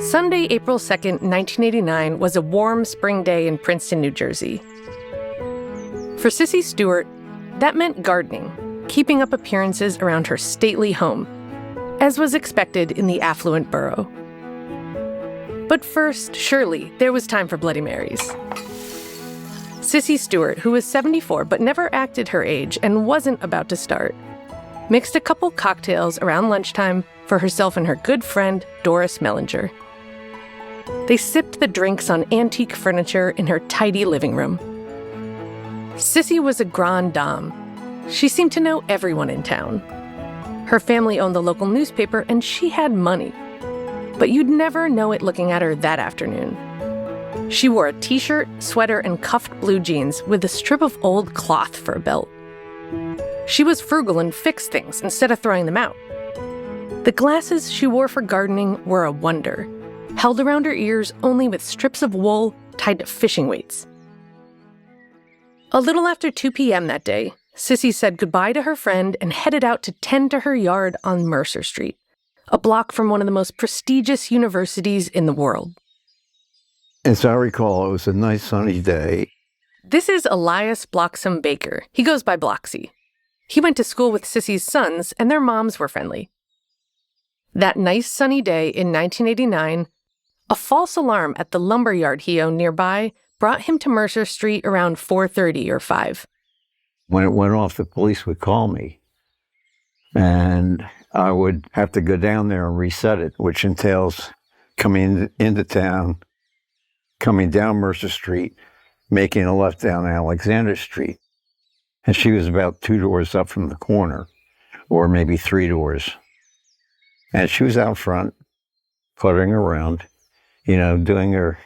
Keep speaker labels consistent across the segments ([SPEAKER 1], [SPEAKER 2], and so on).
[SPEAKER 1] Sunday, April 2nd, 1989 was a warm spring day in Princeton, New Jersey. For Sissy Stewart, that meant gardening, keeping up appearances around her stately home, as was expected in the affluent borough. But first, surely, there was time for Bloody Marys. Sissy Stewart, who was 74 but never acted her age and wasn't about to start, mixed a couple cocktails around lunchtime for herself and her good friend, Doris Mellinger. They sipped the drinks on antique furniture in her tidy living room. Sissy was a grande dame. She seemed to know everyone in town. Her family owned the local newspaper, and she had money. But you'd never know it looking at her that afternoon. She wore a t-shirt, sweater, and cuffed blue jeans with a strip of old cloth for a belt. She was frugal and fixed things instead of throwing them out. The glasses she wore for gardening were a wonder, held around her ears only with strips of wool tied to fishing weights. A little after 2 p.m. that day, Sissy said goodbye to her friend and headed out to tend to her yard on Mercer Street, a block from one of the most prestigious universities in the world.
[SPEAKER 2] As I recall, it was a nice sunny day.
[SPEAKER 1] This is Elias Bloxam Baker. He goes by Bloxy. He went to school with Sissy's sons, and their moms were friendly. That nice sunny day in 1989, a false alarm at the lumber yard he owned nearby brought him to Mercer Street around 4:30 or 5.
[SPEAKER 2] When it went off, the police would call me, and I would have to go down there and reset it, which entails coming into town, coming down Mercer Street, making a left down Alexander Street. And she was about 2 doors up from the corner, or maybe 3 doors. And she was out front, puttering around, doing her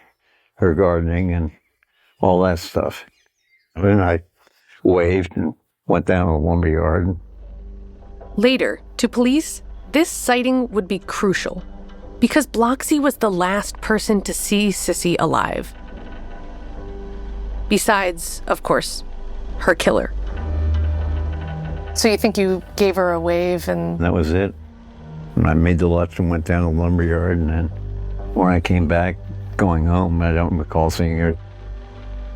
[SPEAKER 2] gardening and all that stuff. And I waved and went down to the lumber yard.
[SPEAKER 1] Later, to police, this sighting would be crucial, because Bloxy was the last person to see Sissy alive. Besides, of course, her killer. So you think you gave her a wave and...
[SPEAKER 2] That was it. And I made the left and went down to the lumber yard, and then when I came back going home, I don't recall seeing her.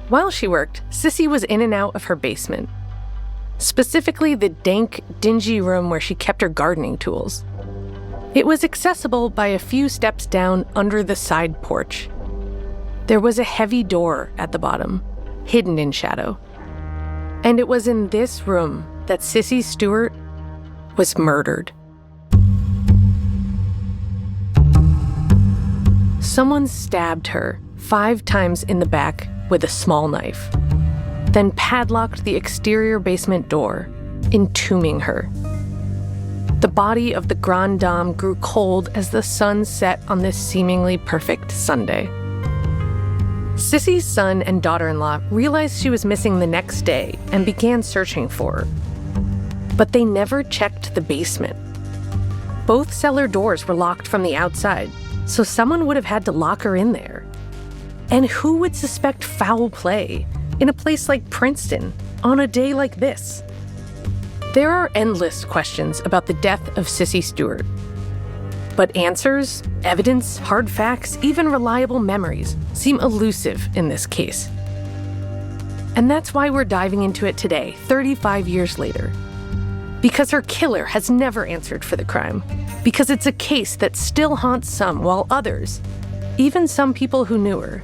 [SPEAKER 1] While she worked, Sissy was in and out of her basement. Specifically the dank, dingy room where she kept her gardening tools. It was accessible by a few steps down under the side porch. There was a heavy door at the bottom, hidden in shadow. And it was in this room that Sissy Stewart was murdered. Someone stabbed her 5 times in the back with a small knife, then padlocked the exterior basement door, entombing her. The body of the grande dame grew cold as the sun set on this seemingly perfect Sunday. Sissy's son and daughter-in-law realized she was missing the next day and began searching for her. But they never checked the basement. Both cellar doors were locked from the outside, so someone would have had to lock her in there. And who would suspect foul play in a place like Princeton on a day like this? There are endless questions about the death of Sissy Stewart. But answers, evidence, hard facts, even reliable memories seem elusive in this case. And that's why we're diving into it today, 35 years later. Because her killer has never answered for the crime. Because it's a case that still haunts some, while others, even some people who knew her,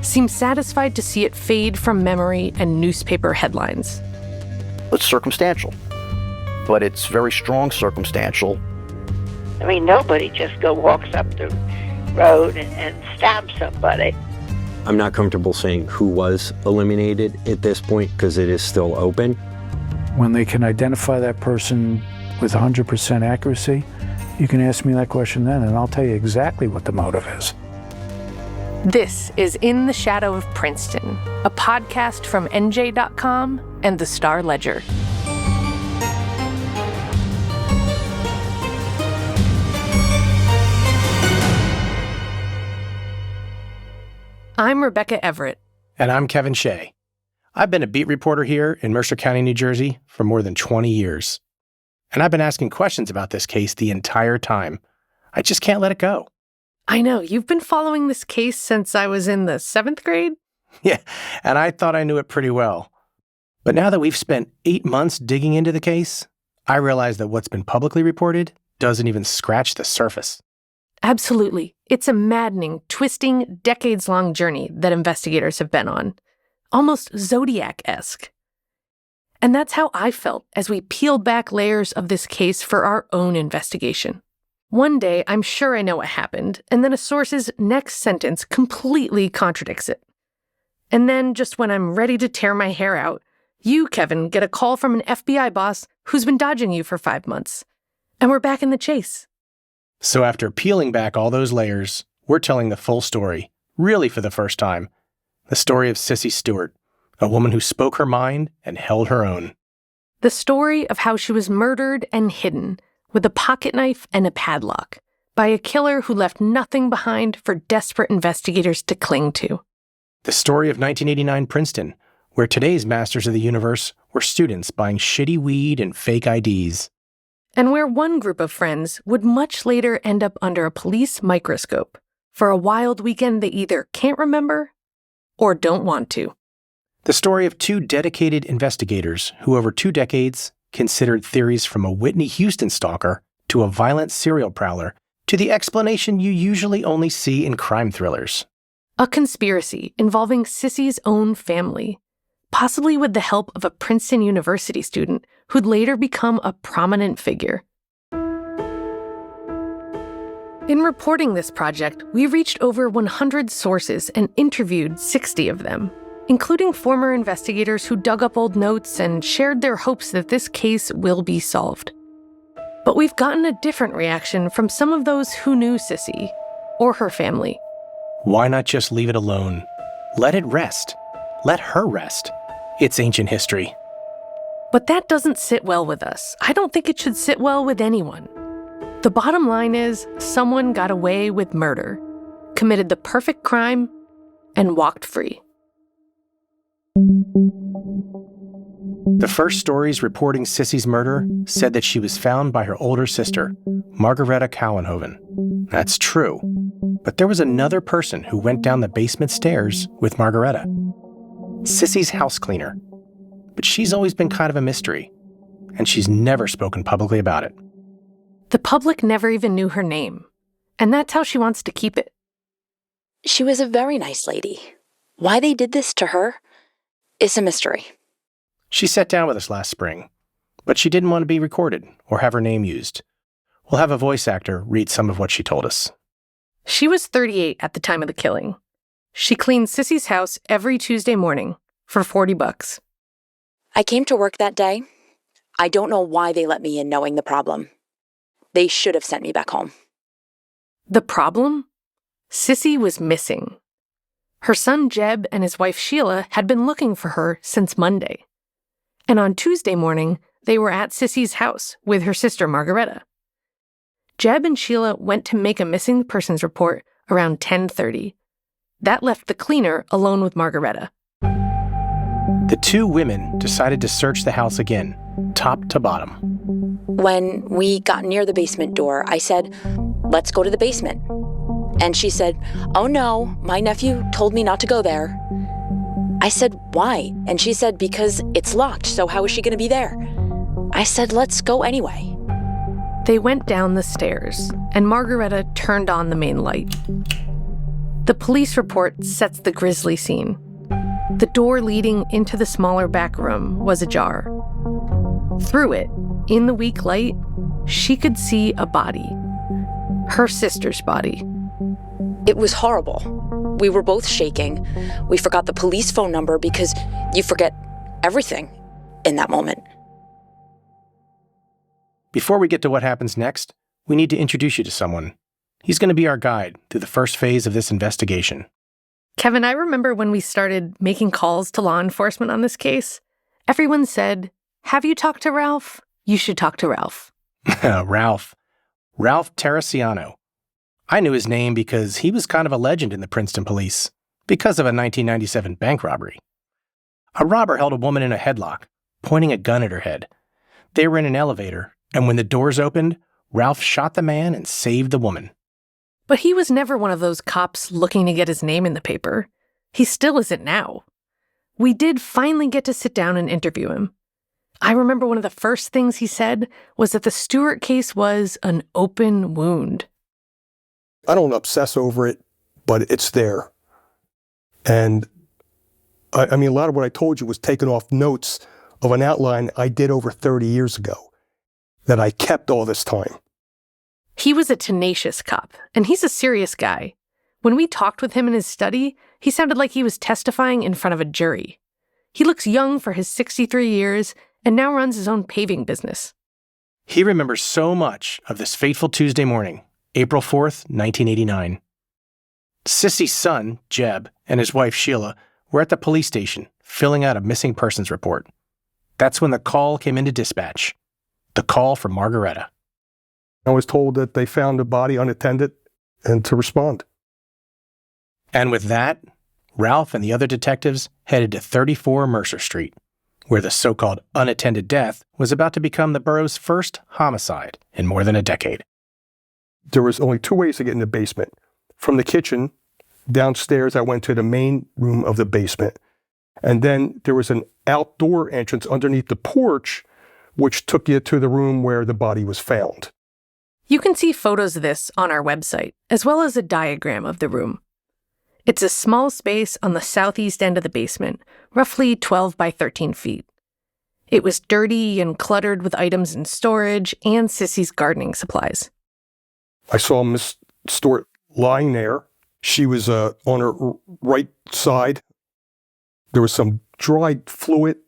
[SPEAKER 1] seem satisfied to see it fade from memory and newspaper headlines.
[SPEAKER 3] It's circumstantial, but it's very strong circumstantial.
[SPEAKER 4] I mean, nobody just walks up the road and stabs somebody.
[SPEAKER 5] I'm not comfortable saying who was eliminated at this point because it is still open.
[SPEAKER 6] When they can identify that person with 100% accuracy, you can ask me that question then, and I'll tell you exactly what the motive is.
[SPEAKER 1] This is In the Shadow of Princeton, a podcast from NJ.com and the Star Ledger. I'm Rebecca Everett.
[SPEAKER 7] And I'm Kevin Shea. I've been a beat reporter here in Mercer County, New Jersey for more than 20 years. And I've been asking questions about this case the entire time. I just can't let it go.
[SPEAKER 1] I know, you've been following this case since I was in the 7th grade?
[SPEAKER 7] Yeah, and I thought I knew it pretty well. But now that we've spent 8 months digging into the case, I realize that what's been publicly reported doesn't even scratch the surface.
[SPEAKER 1] Absolutely. It's a maddening, twisting, decades-long journey that investigators have been on. Almost Zodiac-esque. And that's how I felt as we peeled back layers of this case for our own investigation. One day, I'm sure I know what happened, and then a source's next sentence completely contradicts it. And then, just when I'm ready to tear my hair out, you, Kevin, get a call from an FBI boss who's been dodging you for 5 months. And we're back in the chase.
[SPEAKER 7] So after peeling back all those layers, we're telling the full story, really for the first time. The story of Sissy Stewart, a woman who spoke her mind and held her own.
[SPEAKER 1] The story of how she was murdered and hidden with a pocket knife and a padlock by a killer who left nothing behind for desperate investigators to cling to.
[SPEAKER 7] The story of 1989 Princeton, where today's Masters of the Universe were students buying shitty weed and fake IDs.
[SPEAKER 1] And where one group of friends would much later end up under a police microscope for a wild weekend they either can't remember or don't want to.
[SPEAKER 7] The story of 2 dedicated investigators who over 2 decades considered theories from a Whitney Houston stalker to a violent serial prowler to the explanation you usually only see in crime thrillers.
[SPEAKER 1] A conspiracy involving Sissy's own family, possibly with the help of a Princeton University student who'd later become a prominent figure. In reporting this project, we reached over 100 sources and interviewed 60 of them, including former investigators who dug up old notes and shared their hopes that this case will be solved. But we've gotten a different reaction from some of those who knew Sissy, or her family.
[SPEAKER 7] Why not just leave it alone? Let it rest. Let her rest. It's ancient history.
[SPEAKER 1] But that doesn't sit well with us. I don't think it should sit well with anyone. The bottom line is, someone got away with murder, committed the perfect crime, and walked free.
[SPEAKER 7] The first stories reporting Sissy's murder said that she was found by her older sister, Margareta Cowenhoven. That's true. But there was another person who went down the basement stairs with Margareta. Sissy's house cleaner. But she's always been kind of a mystery, and she's never spoken publicly about it.
[SPEAKER 1] The public never even knew her name, and that's how she wants to keep it.
[SPEAKER 8] She was a very nice lady. Why they did this to her is a mystery.
[SPEAKER 7] She sat down with us last spring, but she didn't want to be recorded or have her name used. We'll have a voice actor read some of what she told us.
[SPEAKER 1] She was 38 at the time of the killing. She cleaned Sissy's house every Tuesday morning for $40.
[SPEAKER 8] I came to work that day. I don't know why they let me in knowing the problem. They should have sent me back home.
[SPEAKER 1] The problem? Sissy was missing. Her son Jeb and his wife Sheila had been looking for her since Monday. And on Tuesday morning, they were at Sissy's house with her sister Margareta. Jeb and Sheila went to make a missing persons report around 10:30. That left the cleaner alone with Margareta.
[SPEAKER 7] The 2 women decided to search the house again, top to bottom.
[SPEAKER 8] When we got near the basement door, I said, "Let's go to the basement." And she said, "Oh no, my nephew told me not to go there." I said, "Why?" And she said, "Because it's locked, so how is she going to be there?" I said, "Let's go anyway."
[SPEAKER 1] They went down the stairs, and Margareta turned on the main light. The police report sets the grisly scene. The door leading into the smaller back room was ajar. Through it, in the weak light, she could see a body. Her sister's body.
[SPEAKER 8] It was horrible. We were both shaking. We forgot the police phone number because you forget everything in that moment.
[SPEAKER 7] Before we get to what happens next, we need to introduce you to someone. He's going to be our guide through the first phase of this investigation.
[SPEAKER 1] Kevin, I remember when we started making calls to law enforcement on this case, everyone said, "Have you talked to Ralph? You should talk to Ralph."
[SPEAKER 7] Ralph Teresiano. I knew his name because he was kind of a legend in the Princeton police because of a 1997 bank robbery. A robber held a woman in a headlock, pointing a gun at her head. They were in an elevator, and when the doors opened, Ralph shot the man and saved the woman.
[SPEAKER 1] But he was never one of those cops looking to get his name in the paper. He still isn't now. We did finally get to sit down and interview him. I remember one of the first things he said was that the Stewart case was an open wound.
[SPEAKER 9] I don't obsess over it, but it's there. And I mean, a lot of what I told you was taken off notes of an outline I did over 30 years ago that I kept all this time.
[SPEAKER 1] He was a tenacious cop, and he's a serious guy. When we talked with him in his study, he sounded like he was testifying in front of a jury. He looks young for his 63 years and now runs his own paving business.
[SPEAKER 7] He remembers so much of this fateful Tuesday morning, April 4th, 1989. Sissy's son, Jeb, and his wife, Sheila, were at the police station filling out a missing persons report. That's when the call came into dispatch. The call from Margaretta.
[SPEAKER 9] I was told that they found the body unattended and to respond.
[SPEAKER 7] And with that, Ralph and the other detectives headed to 34 Mercer Street, where the so-called unattended death was about to become the borough's first homicide in more than a decade.
[SPEAKER 9] There was only two ways to get in the basement. From the kitchen, downstairs, I went to the main room of the basement. And then there was an outdoor entrance underneath the porch, which took you to the room where the body was found.
[SPEAKER 1] You can see photos of this on our website, as well as a diagram of the room. It's a small space on the southeast end of the basement, roughly 12 by 13 feet. It was dirty and cluttered with items in storage and Sissy's gardening supplies.
[SPEAKER 9] I saw Miss Stewart lying there. She was on her right side. There was some dried fluid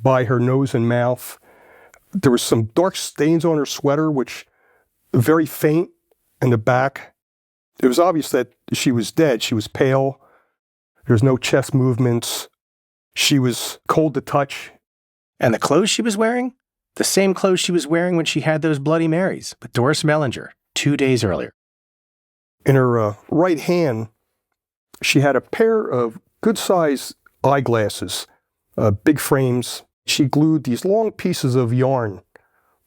[SPEAKER 9] by her nose and mouth. There was some dark stains on her sweater, which very faint in the back. It was obvious that she was dead. She was pale. There was no chest movements. She was cold to touch.
[SPEAKER 7] And the clothes she was wearing? The same clothes she was wearing when she had those Bloody Marys with Doris Mellinger 2 days earlier.
[SPEAKER 9] In her right hand, she had a pair of good-sized eyeglasses, big frames. She glued these long pieces of yarn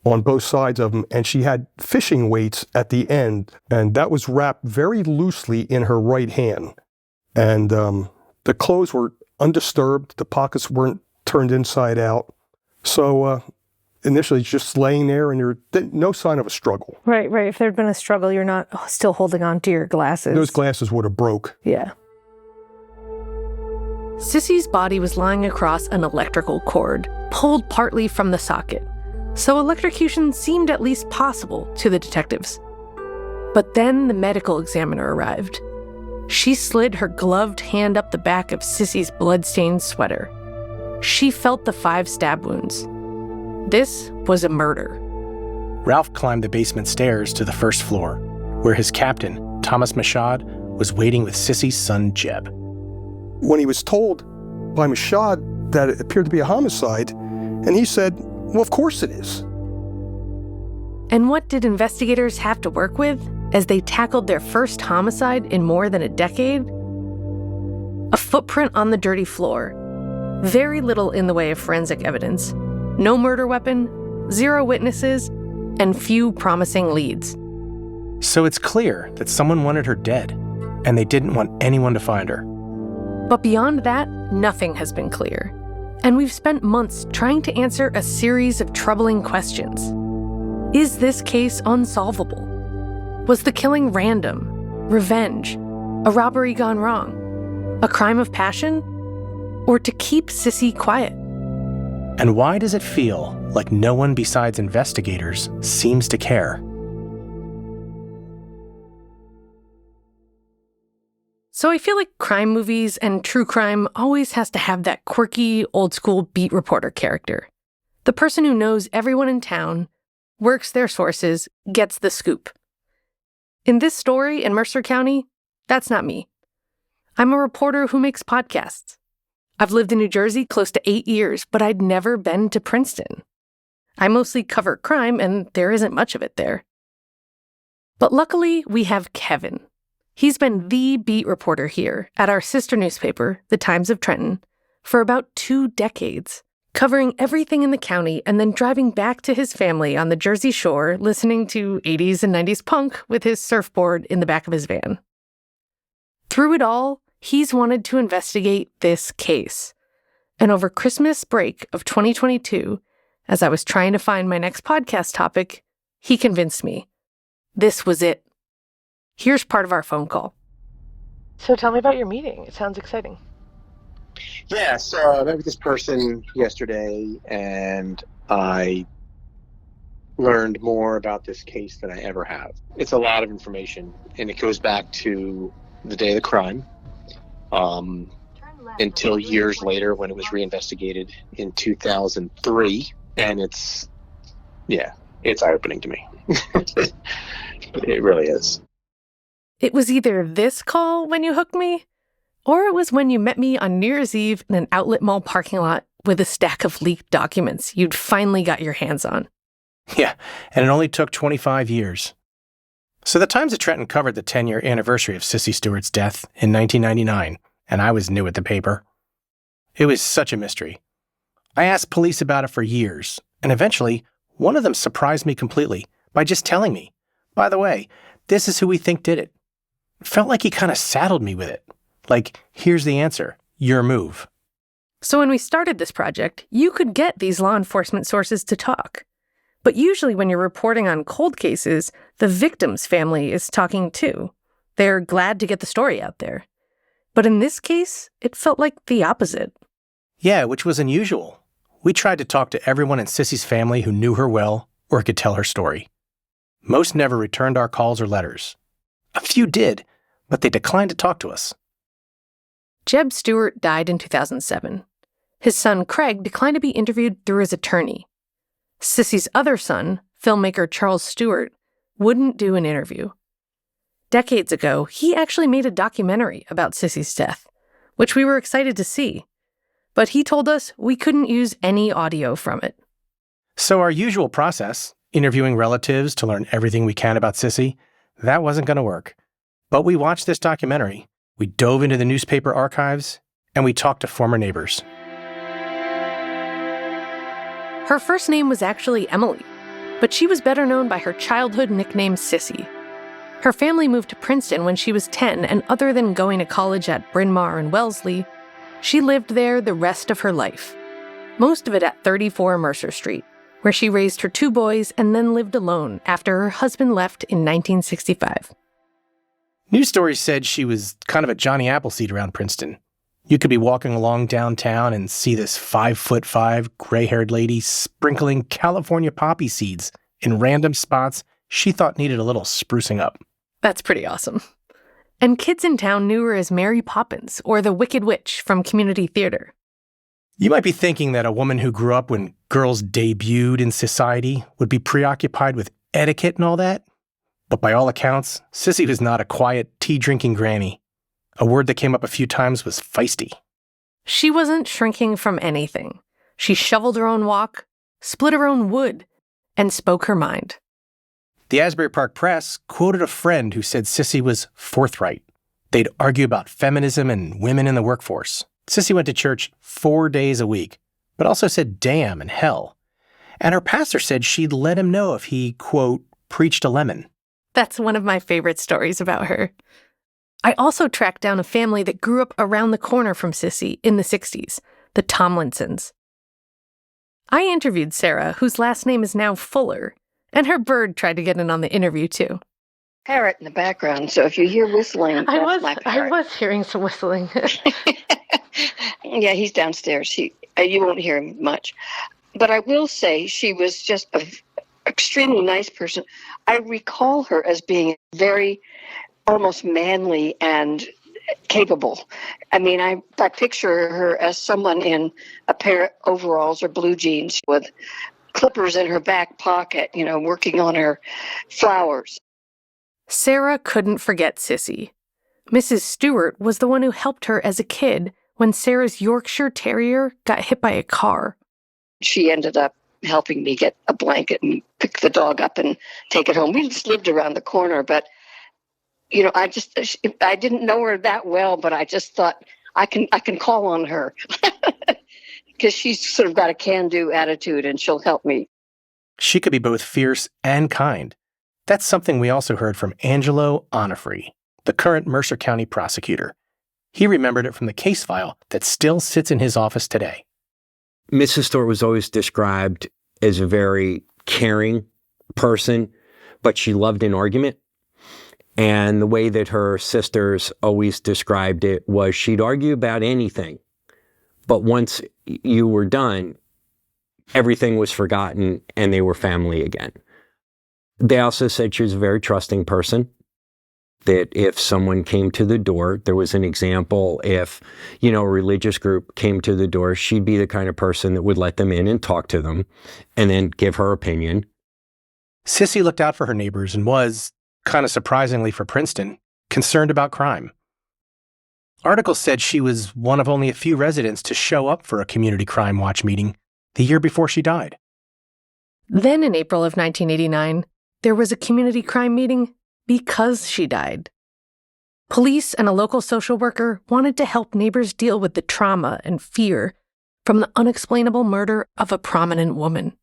[SPEAKER 9] on both sides of them, and she had fishing weights at the end, and that was wrapped very loosely in her right hand. And the clothes were undisturbed. The pockets weren't turned inside out. So initially just laying there, and there no sign of a struggle.
[SPEAKER 10] Right. If there'd been a struggle, you're not still holding on to your glasses.
[SPEAKER 9] Those glasses would have broke.
[SPEAKER 10] Yeah.
[SPEAKER 1] Sissy's body was lying across an electrical cord, pulled partly from the socket. So electrocution seemed at least possible to the detectives. But then the medical examiner arrived. She slid her gloved hand up the back of Sissy's blood-stained sweater. She felt the 5 stab wounds. This was a murder.
[SPEAKER 7] Ralph climbed the basement stairs to the first floor, where his captain, Thomas Mashad, was waiting with Sissy's son, Jeb.
[SPEAKER 9] When he was told by Mashad that it appeared to be a homicide, and he said, well, of course it is.
[SPEAKER 1] And what did investigators have to work with as they tackled their first homicide in more than a decade? A footprint on the dirty floor. Very little in the way of forensic evidence. No murder weapon, 0 witnesses, and few promising leads.
[SPEAKER 7] So it's clear that someone wanted her dead, and they didn't want anyone to find her.
[SPEAKER 1] But beyond that, nothing has been clear. And we've spent months trying to answer a series of troubling questions. Is this case unsolvable? Was the killing random? Revenge? A robbery gone wrong? A crime of passion? Or to keep Sissy quiet?
[SPEAKER 7] And why does it feel like no one besides investigators seems to care?
[SPEAKER 1] So I feel like crime movies and true crime always has to have that quirky, old-school beat reporter character. The person who knows everyone in town, works their sources, gets the scoop. In this story in Mercer County, that's not me. I'm a reporter who makes podcasts. I've lived in New Jersey close to 8 years, but I'd never been to Princeton. I mostly cover crime, and there isn't much of it there. But luckily, we have Kevin. He's been the beat reporter here at our sister newspaper, The Times of Trenton, for about 2 decades. covering everything in the county and then driving back to his family on the Jersey Shore, listening to 80s and 90s punk with his surfboard in the back of his van. Through it all, he's wanted to investigate this case. And over Christmas break of 2022, as I was trying to find my next podcast topic, he convinced me. This was it. Here's part of our phone call. So tell me about your meeting. It sounds exciting.
[SPEAKER 11] Yeah, so I met with this person yesterday, and I learned more about this case than I ever have. It's a lot of information, and it goes back to the day of the crime, until years later when it was reinvestigated in 2003, and it's eye-opening to me. It really is.
[SPEAKER 1] It was either this call when you hooked me, or it was when you met me on New Year's Eve in an outlet mall parking lot with a stack of leaked documents you'd finally got your hands on.
[SPEAKER 7] Yeah, and it only took 25 years. So the Times of Trenton covered the 10-year anniversary of Sissy Stewart's death in 1999, and I was new at the paper. It was such a mystery. I asked police about it for years, and eventually, one of them surprised me completely by just telling me, by the way, this is who we think did it. It felt like he kind of saddled me with it. Like, here's the answer, your move.
[SPEAKER 1] So when we started this project, you could get these law enforcement sources to talk. But usually when you're reporting on cold cases, the victim's family is talking too. They're glad to get the story out there. But in this case, it felt like the opposite.
[SPEAKER 7] Yeah, which was unusual. We tried to talk to everyone in Sissy's family who knew her well or could tell her story. Most never returned our calls or letters. A few did, but they declined to talk to us.
[SPEAKER 1] Jeb Stewart died in 2007. His son, Craig, declined to be interviewed through his attorney. Sissy's other son, filmmaker Charles Stewart, wouldn't do an interview. Decades ago, he actually made a documentary about Sissy's death, which we were excited to see. But he told us we couldn't use any audio from it.
[SPEAKER 7] So our usual process, interviewing relatives to learn everything we can about Sissy, that wasn't going to work. But we watched this documentary, we dove into the newspaper archives, and we talked to former neighbors.
[SPEAKER 1] Her first name was actually Emily, but she was better known by her childhood nickname Sissy. Her family moved to Princeton when she was 10, and other than going to college at Bryn Mawr and Wellesley, she lived there the rest of her life. Most of it at 34 Mercer Street, where she raised her 2 boys and then lived alone after her husband left in 1965.
[SPEAKER 7] News stories said she was kind of a Johnny Appleseed around Princeton. You could be walking along downtown and see this 5'5" gray-haired lady sprinkling California poppy seeds in random spots she thought needed a little sprucing up.
[SPEAKER 1] That's pretty awesome. And kids in town knew her as Mary Poppins or the Wicked Witch from community theater.
[SPEAKER 7] You might be thinking that a woman who grew up when girls debuted in society would be preoccupied with etiquette and all that. But by all accounts, Sissy was not a quiet, tea-drinking granny. A word that came up a few times was feisty.
[SPEAKER 1] She wasn't shrinking from anything. She shoveled her own walk, split her own wood, and spoke her mind.
[SPEAKER 7] The Asbury Park Press quoted a friend who said Sissy was forthright. They'd argue about feminism and women in the workforce. Sissy went to church 4 days a week, but also said damn and hell. And her pastor said she'd let him know if he, quote, preached a lemon.
[SPEAKER 1] That's one of my favorite stories about her. I also tracked down a family that grew up around the corner from Sissy in the 60s, the Tomlinsons. I interviewed Sarah, whose last name is now Fuller, and her bird tried to get in on the interview too.
[SPEAKER 4] Parrot in the background, so if you hear whistling, that's my
[SPEAKER 1] I
[SPEAKER 4] parrot.
[SPEAKER 1] was hearing some whistling.
[SPEAKER 4] Yeah, he's downstairs. You won't hear him much. But I will say she was just an extremely nice person. I recall her as being very almost manly and capable. I mean, I picture her as someone in a pair of overalls or blue jeans with clippers in her back pocket, working on her flowers.
[SPEAKER 1] Sarah couldn't forget Sissy. Mrs. Stewart was the one who helped her as a kid when Sarah's Yorkshire Terrier got hit by a car.
[SPEAKER 4] She ended up helping me get a blanket and pick the dog up and take it home. We just lived around the corner, but I didn't know her that well, but I just thought I can call on her. because she's sort of got a can-do attitude and she'll help me.
[SPEAKER 7] She could be both fierce and kind. That's something we also heard from Angelo Onofre, the current Mercer County prosecutor. He remembered it from the case file that still sits in his office today.
[SPEAKER 5] Mrs. Stewart was always described as a very caring person, but she loved an argument. And the way that her sisters always described it was she'd argue about anything. But once you were done, everything was forgotten and they were family again. They also said she was a very trusting person, that if someone came to the door, there was an example, if, a religious group came to the door, she'd be the kind of person that would let them in and talk to them and then give her opinion.
[SPEAKER 7] Sissy looked out for her neighbors and was, kind of surprisingly for Princeton, concerned about crime. Articles said she was one of only a few residents to show up for a community crime watch meeting the year before she died.
[SPEAKER 1] Then in April of 1989, there was a community crime meeting because she died. Police and a local social worker wanted to help neighbors deal with the trauma and fear from the unexplainable murder of a prominent woman.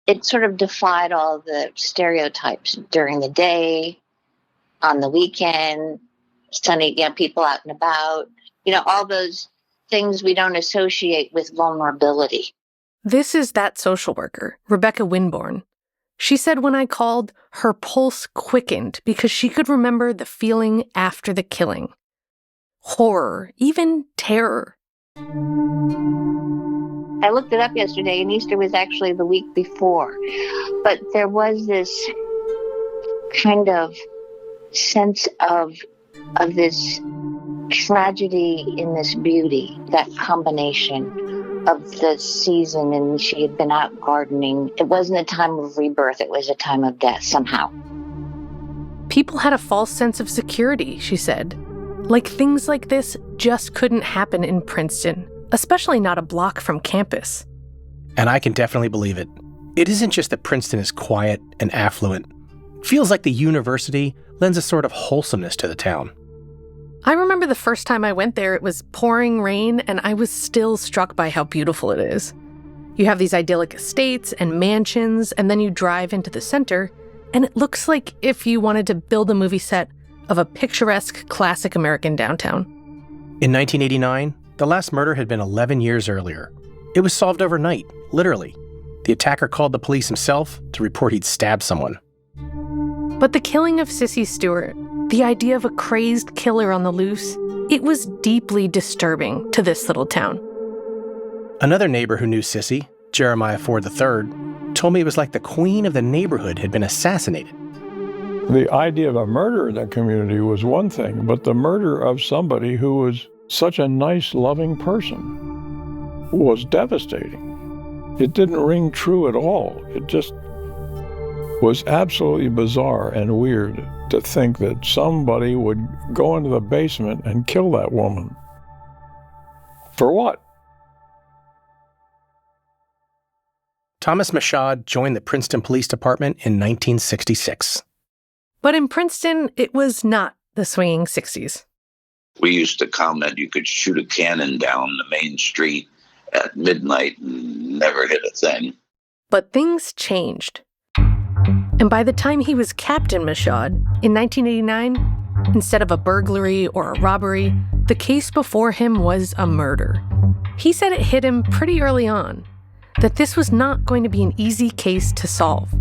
[SPEAKER 12] It sort of defied all the stereotypes during the day, on the weekend, sunny, people out and about, all those things we don't associate with vulnerability.
[SPEAKER 1] This is that social worker, Rebecca Winborn. She said when I called, her pulse quickened because she could remember the feeling after the killing. Horror, even terror.
[SPEAKER 12] I looked it up yesterday, and Easter was actually the week before. But there was this kind of sense of this tragedy in this beauty, that combination of the season, and she had been out gardening. It wasn't a time of rebirth, it was a time of death somehow.
[SPEAKER 1] People had a false sense of security, she said. Like things like this just couldn't happen in Princeton, especially not a block from campus.
[SPEAKER 7] And I can definitely believe it. It isn't just that Princeton is quiet and affluent. It feels like the university lends a sort of wholesomeness to the town.
[SPEAKER 1] I remember the first time I went there, it was pouring rain, and I was still struck by how beautiful it is. You have these idyllic estates and mansions, and then you drive into the center, and it looks like if you wanted to build a movie set of a picturesque, classic American downtown.
[SPEAKER 7] In 1989, the last murder had been 11 years earlier. It was solved overnight, literally. The attacker called the police himself to report he'd stabbed someone.
[SPEAKER 1] But the killing of Sissy Stewart, the idea of a crazed killer on the loose, it was deeply disturbing to this little town.
[SPEAKER 7] Another neighbor who knew Sissy, Jeremiah Ford III, told me it was like the queen of the neighborhood had been assassinated.
[SPEAKER 13] The idea of a murder in that community was one thing, but the murder of somebody who was such a nice, loving person was devastating. It didn't ring true at all. It just was absolutely bizarre and weird to think that somebody would go into the basement and kill that woman. For what?
[SPEAKER 7] Thomas Michaud joined the Princeton Police Department in 1966.
[SPEAKER 1] But in Princeton, it was not the swinging 60s.
[SPEAKER 14] We used to comment you could shoot a cannon down the main street at midnight and never hit a thing.
[SPEAKER 1] But things changed. And by the time he was Captain Michaud, in 1989, instead of a burglary or a robbery, the case before him was a murder. He said it hit him pretty early on, that this was not going to be an easy case to solve.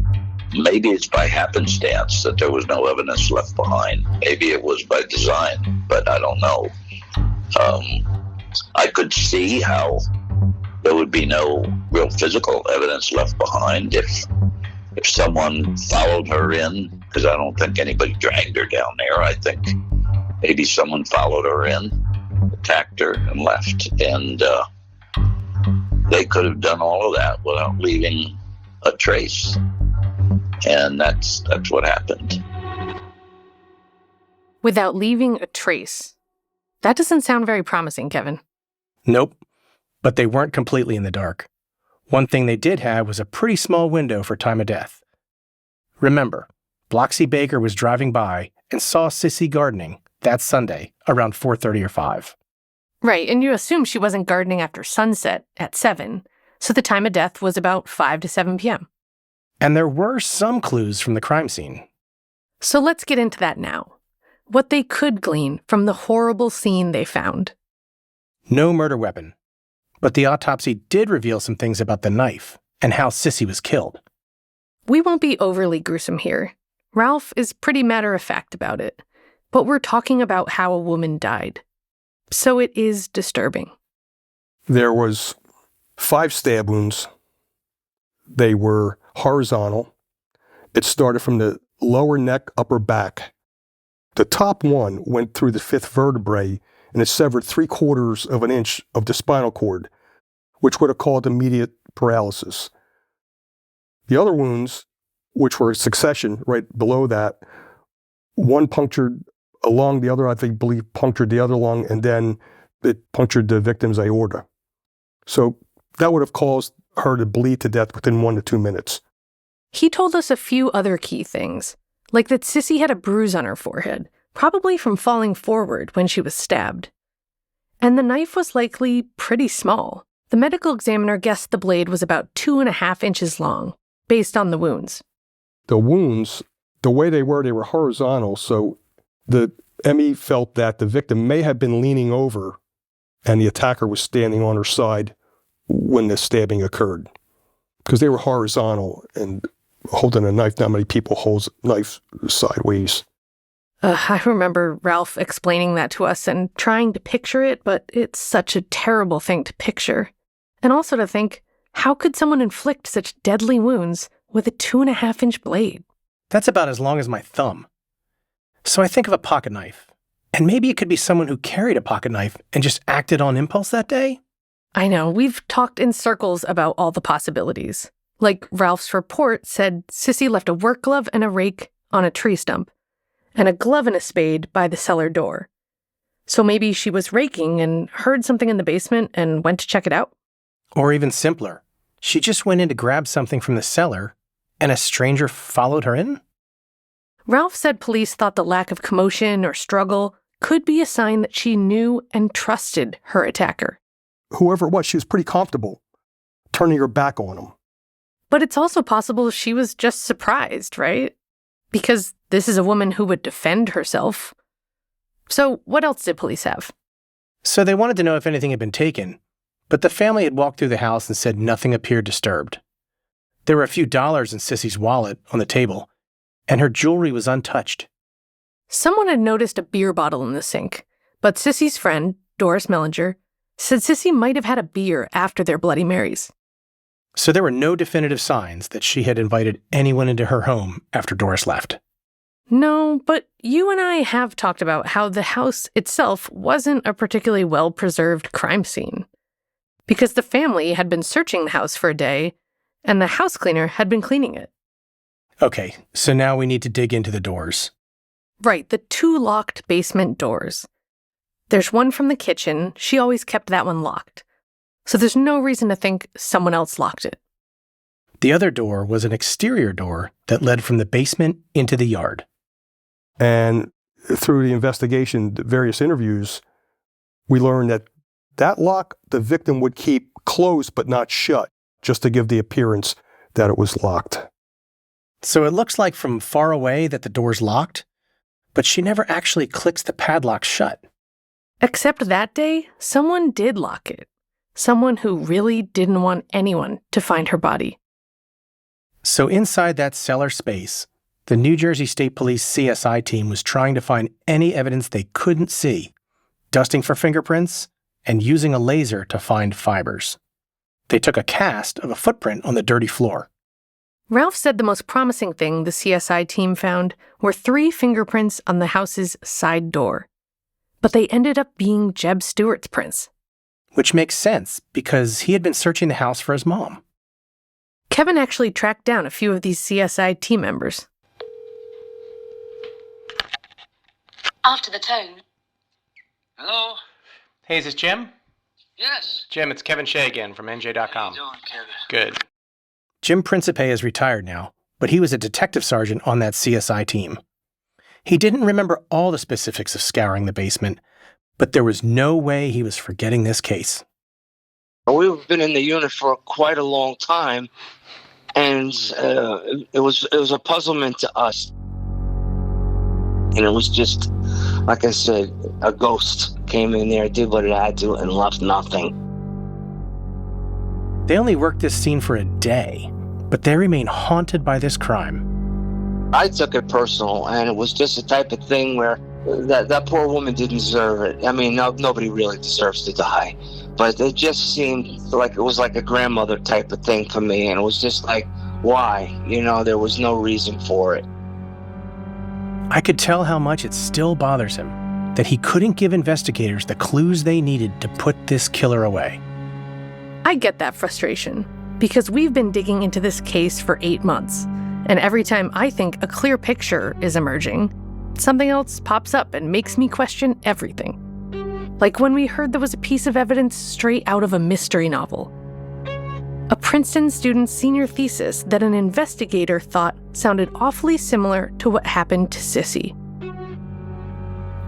[SPEAKER 14] Maybe it's by happenstance that there was no evidence left behind. Maybe it was by design, but I don't know. I could see how there would be no real physical evidence left behind if someone followed her in, because I don't think anybody dragged her down there. I think maybe someone followed her in, attacked her, and left. And they could have done all of that without leaving a trace. And that's what happened.
[SPEAKER 1] Without leaving a trace. That doesn't sound very promising, Kevin.
[SPEAKER 7] Nope. But they weren't completely in the dark. One thing they did have was a pretty small window for time of death. Remember, Bloxy Baker was driving by and saw Sissy gardening that Sunday around 4:30 or 5.
[SPEAKER 1] Right, and you assume she wasn't gardening after sunset at 7, so the time of death was about 5 to 7 p.m.
[SPEAKER 7] And there were some clues from the crime scene.
[SPEAKER 1] So let's get into that now. What they could glean from the horrible scene they found.
[SPEAKER 7] No murder weapon. But the autopsy did reveal some things about the knife and how Sissy was killed.
[SPEAKER 1] We won't be overly gruesome here. Ralph is pretty matter-of-fact about it. But we're talking about how a woman died. So it is disturbing.
[SPEAKER 9] There was 5 stab wounds. They were horizontal. It started from the lower neck, upper back. The top one went through the 5th vertebrae and it severed 3/4 of an inch of the spinal cord, which would have caused immediate paralysis. The other wounds, which were in succession right below that, one punctured a lung, the other, I believe, punctured the other lung, and then it punctured the victim's aorta. So that would have caused her to bleed to death within 1 to 2 minutes.
[SPEAKER 1] He told us a few other key things, like that Sissy had a bruise on her forehead, probably from falling forward when she was stabbed. And the knife was likely pretty small. The medical examiner guessed the blade was about 2.5 inches long, based on the wounds.
[SPEAKER 9] The wounds, the way they were horizontal, so the ME felt that the victim may have been leaning over and the attacker was standing on her side when the stabbing occurred. Because they were horizontal, and holding a knife, not many people hold knives sideways.
[SPEAKER 1] I remember Ralph explaining that to us and trying to picture it, but it's such a terrible thing to picture. And also to think, how could someone inflict such deadly wounds with a 2.5-inch blade?
[SPEAKER 7] That's about as long as my thumb. So I think of a pocket knife. And maybe it could be someone who carried a pocket knife and just acted on impulse that day?
[SPEAKER 1] I know, we've talked in circles about all the possibilities. Like Ralph's report said Sissy left a work glove and a rake on a tree stump, and a glove and a spade by the cellar door. So maybe she was raking and heard something in the basement and went to check it out?
[SPEAKER 7] Or even simpler, she just went in to grab something from the cellar and a stranger followed her in?
[SPEAKER 1] Ralph said police thought the lack of commotion or struggle could be a sign that she knew and trusted her attacker.
[SPEAKER 9] Whoever it was, she was pretty comfortable turning her back on him.
[SPEAKER 1] But it's also possible she was just surprised, right? Because this is a woman who would defend herself. So what else did police have?
[SPEAKER 7] So they wanted to know if anything had been taken, but the family had walked through the house and said nothing appeared disturbed. There were a few dollars in Sissy's wallet on the table, and her jewelry was untouched.
[SPEAKER 1] Someone had noticed a beer bottle in the sink, but Sissy's friend, Doris Mellinger, said Sissy might have had a beer after their Bloody Marys.
[SPEAKER 7] So there were no definitive signs that she had invited anyone into her home after Doris left.
[SPEAKER 1] No, but you and I have talked about how the house itself wasn't a particularly well-preserved crime scene. Because the family had been searching the house for a day, and the house cleaner had been cleaning it.
[SPEAKER 7] Okay, so now we need to dig into the doors.
[SPEAKER 1] Right, the 2 locked basement doors. There's one from the kitchen. She always kept that one locked. So there's no reason to think someone else locked it.
[SPEAKER 7] The other door was an exterior door that led from the basement into the yard.
[SPEAKER 9] And through the investigation, the various interviews, we learned that that lock the victim would keep closed but not shut, just to give the appearance that it was locked.
[SPEAKER 7] So it looks like from far away that the door's locked, but she never actually clicks the padlock shut.
[SPEAKER 1] Except that day, someone did lock it. Someone who really didn't want anyone to find her body.
[SPEAKER 7] So inside that cellar space, the New Jersey State Police CSI team was trying to find any evidence they couldn't see, dusting for fingerprints and using a laser to find fibers. They took a cast of a footprint on the dirty floor.
[SPEAKER 1] Ralph said the most promising thing the CSI team found were 3 fingerprints on the house's side door. But they ended up being Jeb Stewart's prints.
[SPEAKER 7] Which makes sense, because he had been searching the house for his mom.
[SPEAKER 1] Kevin actually tracked down a few of these CSI team members.
[SPEAKER 15] After the tone.
[SPEAKER 16] Hello?
[SPEAKER 7] Hey, is this Jim?
[SPEAKER 16] Yes.
[SPEAKER 7] Jim, it's Kevin Shea again from NJ.com.
[SPEAKER 16] How you doing, Kevin?
[SPEAKER 7] Good. Jim Principe is retired now, but he was a detective sergeant on that CSI team. He didn't remember all the specifics of scouring the basement, but there was no way he was forgetting this case.
[SPEAKER 17] We've been in the unit for quite a long time, and it was a puzzlement to us. And it was just, like I said, a ghost came in there, did what it had to, and left nothing.
[SPEAKER 7] They only worked this scene for a day, but they remain haunted by this crime.
[SPEAKER 17] I took it personal, and it was just the type of thing where that poor woman didn't deserve it. I mean, nobody really deserves to die. But it just seemed like it was like a grandmother type of thing for me, and it was just like, why? There was no reason for it.
[SPEAKER 7] I could tell how much it still bothers him that he couldn't give investigators the clues they needed to put this killer away.
[SPEAKER 1] I get that frustration, because we've been digging into this case for 8 months, and every time I think a clear picture is emerging, something else pops up and makes me question everything. Like when we heard there was a piece of evidence straight out of a mystery novel. A Princeton student's senior thesis that an investigator thought sounded awfully similar to what happened to Sissy.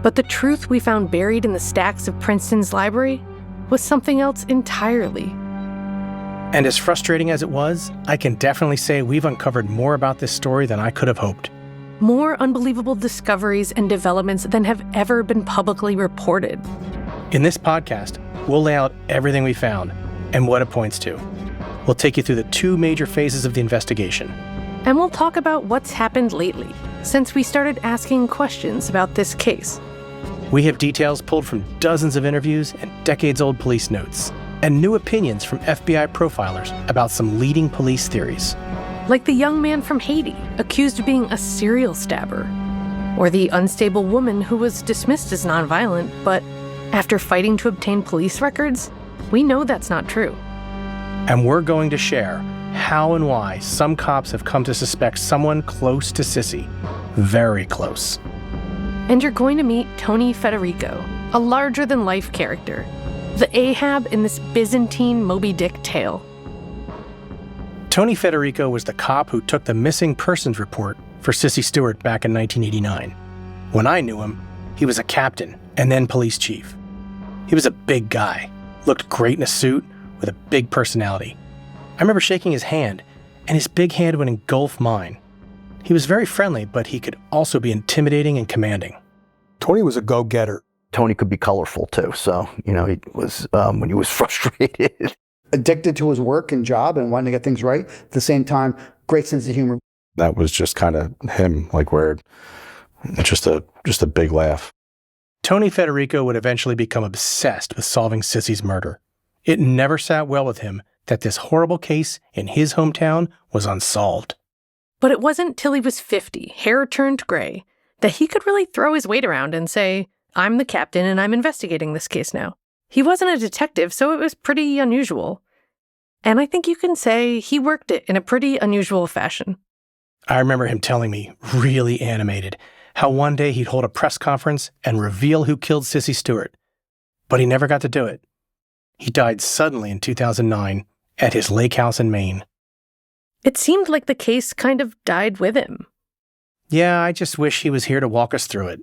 [SPEAKER 1] But the truth we found buried in the stacks of Princeton's library was something else entirely.
[SPEAKER 7] And as frustrating as it was, I can definitely say we've uncovered more about this story than I could have hoped.
[SPEAKER 1] More unbelievable discoveries and developments than have ever been publicly reported.
[SPEAKER 7] In this podcast, we'll lay out everything we found and what it points to. We'll take you through the 2 major phases of the investigation.
[SPEAKER 1] And we'll talk about what's happened lately, since we started asking questions about this case.
[SPEAKER 7] We have details pulled from dozens of interviews and decades-old police notes, and new opinions from FBI profilers about some leading police theories.
[SPEAKER 1] Like the young man from Haiti, accused of being a serial stabber. Or the unstable woman who was dismissed as nonviolent, but after fighting to obtain police records, we know that's not true.
[SPEAKER 7] And we're going to share how and why some cops have come to suspect someone close to Sissy. Very close.
[SPEAKER 1] And you're going to meet Tony Federico, a larger-than-life character, the Ahab in this Byzantine Moby Dick tale.
[SPEAKER 7] Tony Federico was the cop who took the missing persons report for Sissy Stewart back in 1989. When I knew him, he was a captain and then police chief. He was a big guy, looked great in a suit with a big personality. I remember shaking his hand, and his big hand would engulf mine. He was very friendly, but he could also be intimidating and commanding.
[SPEAKER 9] Tony was a go-getter.
[SPEAKER 3] Tony could be colorful too, so, he was, when he was frustrated.
[SPEAKER 18] Addicted to his work and job and wanting to get things right. At the same time, great sense of humor.
[SPEAKER 13] That was just kind of him, like where just a big laugh.
[SPEAKER 7] Tony Federico would eventually become obsessed with solving Sissy's murder. It never sat well with him that this horrible case in his hometown was unsolved.
[SPEAKER 1] But it wasn't till he was 50, hair turned gray, that he could really throw his weight around and say, I'm the captain and I'm investigating this case now. He wasn't a detective, so it was pretty unusual. And I think you can say he worked it in a pretty unusual fashion.
[SPEAKER 7] I remember him telling me, really animated, how one day he'd hold a press conference and reveal who killed Sissy Stewart. But he never got to do it. He died suddenly in 2009 at his lake house in Maine.
[SPEAKER 1] It seemed like the case kind of died with him.
[SPEAKER 7] Yeah, I just wish he was here to walk us through it.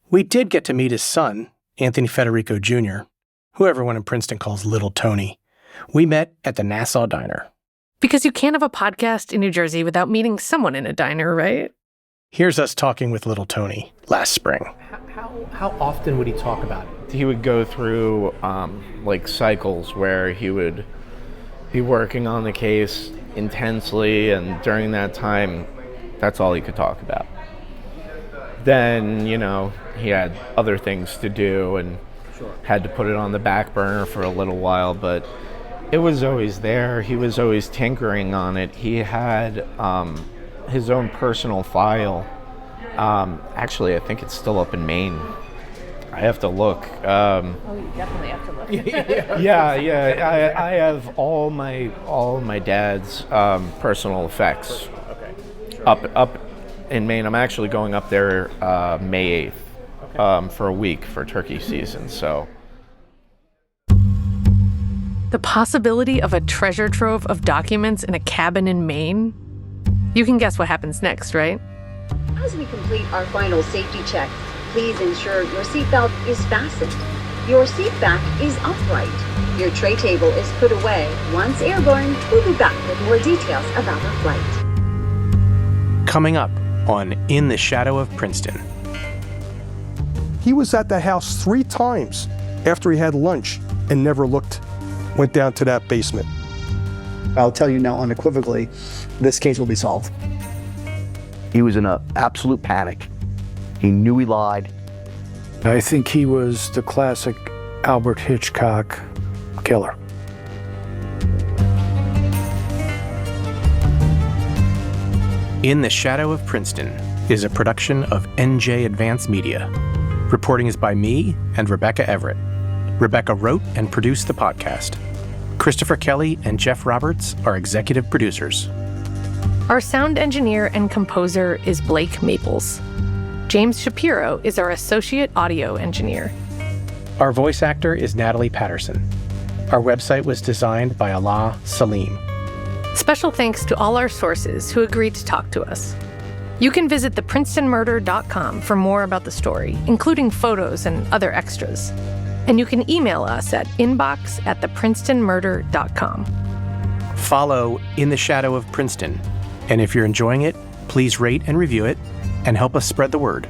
[SPEAKER 7] We did get to meet his son, Anthony Federico Jr., who everyone in Princeton calls Little Tony. We met at the Nassau Diner.
[SPEAKER 1] Because you can't have a podcast in New Jersey without meeting someone in a diner, right?
[SPEAKER 7] Here's us talking with Little Tony last spring.
[SPEAKER 19] How often would he talk about it? He would go through cycles where he would be working on the case intensely, and during that time, that's all he could talk about. Then, he had other things to do and had to put it on the back burner for a little while, but it was always there. He was always tinkering on it. He had his own personal file. Actually, I think it's still up in Maine. I have to look.
[SPEAKER 10] You definitely have to look.
[SPEAKER 19] Yeah. I have all my dad's personal effects up in Maine. I'm actually going up there May 8th for a week for turkey season. So
[SPEAKER 1] the possibility of a treasure trove of documents in a cabin in Maine? You can guess what happens next, right?
[SPEAKER 20] As we complete our final safety check, Please ensure your seatbelt is fastened. Your seat back is upright. Your tray table is put away. Once airborne, we'll be back with more details about our flight.
[SPEAKER 7] Coming up on In the Shadow of Princeton.
[SPEAKER 9] He was at the house 3 times after he had lunch and never went down to that basement.
[SPEAKER 18] I'll tell you now unequivocally, this case will be solved.
[SPEAKER 3] He was in an absolute panic. He knew he lied.
[SPEAKER 6] I think he was the classic Albert Hitchcock killer.
[SPEAKER 7] In the Shadow of Princeton is a production of NJ Advanced Media. Reporting is by me and Rebecca Everett. Rebecca wrote and produced the podcast. Christopher Kelly and Jeff Roberts are executive producers.
[SPEAKER 1] Our sound engineer and composer is Blake Maples. James Shapiro is our associate audio engineer.
[SPEAKER 7] Our voice actor is Natalie Patterson. Our website was designed by Allah Salim.
[SPEAKER 1] Special thanks to all our sources who agreed to talk to us. You can visit theprincetonmurder.com for more about the story, including photos and other extras. And you can email us at inbox@theprincetonmurder.com.
[SPEAKER 7] Follow In the Shadow of Princeton. And if you're enjoying it, please rate and review it and help us spread the word.